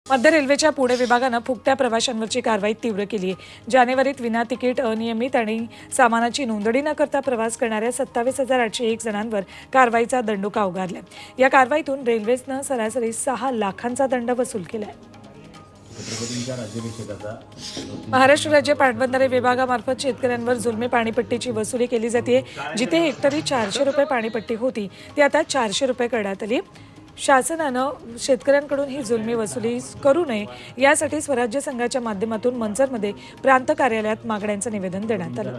मध्य रेल्वेच्या पुणे विभागानं फुकट्या प्रवाशांवरची कारवाई तीव्र केली आहे। जानेवारीत विना तिकीट, अनियमित आणि सामानाची नोंदणी न करता प्रवास करणाऱ्या 27,801 जणांवर कारवाईचा दंडुका उगारला। या कारवाईतून रेल्वेनं सरासरी 6 लाखांचा दंड वसूल केलाय। महाराष्ट्र राज्य पाटबंधारे विभागामार्फत शेतकऱ्यांवर जुलमी पाणीपट्टीची वसुली केली जाते। जिथे हेक्टरी 400 रुपये पाणीपट्टी होती ती आता 400 रुपये करण्यात आली। शासनानं शेतकऱ्यांकडून ही जुलमी वसुली करू नये यासाठी स्वराज्य संघाच्या माध्यमातून मंचरमध्ये प्रांत कार्यालयात मागण्यांचं निवेदन देण्यात आलं।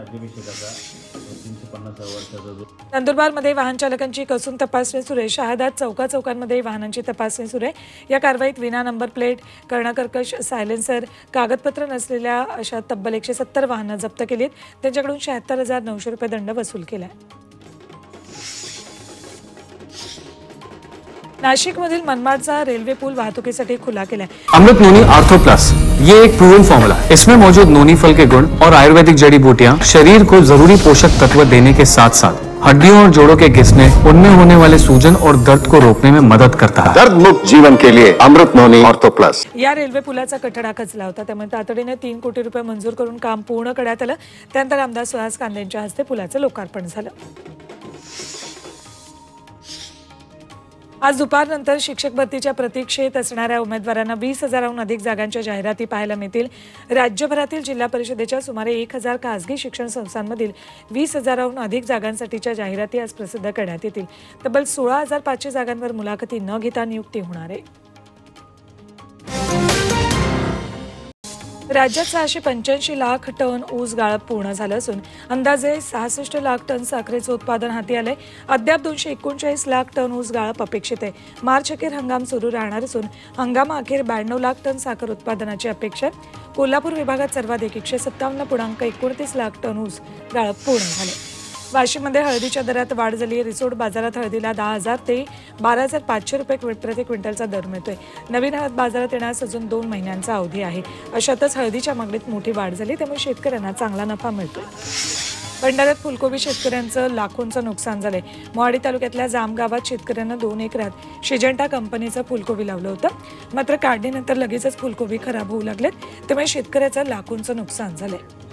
नंदुरबारमध्ये वाहन चालकांची कसून तपासणी सुरू आहे। शहादात चौकांमध्ये वाहनांची तपासणी सुरू आहे। या कारवाईत विना नंबर प्लेट, कर्णकर्कश, सायलेन्सर, कागदपत्र नसलेल्या अशा तब्बल 170 वाहनं जप्त केलीत। त्यांच्याकडून 76,900 रुपये दंड वसूल केलाय। नाशिकमधील मनमाडचा रेलवे पूल वाहतुकीसाठी खुला केला है। अमृत नोनी आर्थो प्लस ये एक प्रूवन फॉर्मूला है। इसमें मौजूद नोनी फल के गुण और आयुर्वेदिक जड़ी बूटियां शरीर को जरूरी पोषक तत्व देने के साथ साथ हड्डियों और जोड़ों के घिसने, उनमें होने वाले सूजन और दर्द को रोकने में मदद करता है। दर्द मुक्त जीवन के लिए अमृत नोनी आर्थो प्लस। या रेल्वे पुलाचा कठडा खचला होता, त्यामुळे तातडीने 3 कोटी रुपये मंजूर करून काम पूर्ण करण्यात आलं। त्यानंतर आमदार सुहास कांदेंच्या हस्ते पुलाचं लोकार्पण झालं। आज दुपारनंतर शिक्षक भरतीच्या प्रतीक्षेत असणाऱ्या उमेदवारांना 20,000हून अधिक जागांच्या जाहिराती पाहायला मिळतील। राज्यभरातील जिल्हा परिषदेच्या सुमारे 1,000 खासगी शिक्षण संस्थांमधील 20,000हून अधिक जागांसाठीच्या जाहिराती आज प्रसिद्ध करण्यात येतील। तब्बल 16,500 जागांवर मुलाखती न घेता नियुक्ती होणार आहे। राज्यात 685 लाख टन ऊस गाळप पूर्ण झालं असून अंदाजे 66 लाख टन साखरेचं उत्पादन हाती आलंय। अद्याप 239 लाख टन ऊस गाळप अपेक्षित आहे। मार्च अखेर हंगाम सुरू राहणार असून हंगामाअखेर 92 लाख टन साखर उत्पादनाची अपेक्षा आहे। कोल्हापूर विभागात सर्वाधिक 157.29 लाख टन ऊस गाळप पूर्ण झाले। वाशिममध्ये हळदीच्या दरात वाढ झाली आहे। रिसोड बाजारात हळदीला 10,000 ते 12,500 रुपये प्रति क्विंटलचा दर मिळतोय। नवीन हळद बाजारात येण्यास अजून 2 महिन्यांचा अवधी आहे। अशातच हळदीच्या मागणीत मोठी वाढ झाली, त्यामुळे शेतकऱ्यांना चांगला नफा मिळतोय। भंडाऱ्यात फुलकोबी शेतकऱ्यांचं लाखोंचं नुकसान झालंय। मोहाडी तालुक्यातल्या जाम गावात शेतकऱ्यांना 2 एकरात शिजंटा कंपनीचं फुलकोबी लावलं होतं, मात्र काढणीनंतर लगेचच फुलकोबी खराब होऊ लागलेत, त्यामुळे शेतकऱ्याचं लाखोंचं नुकसान झालंय।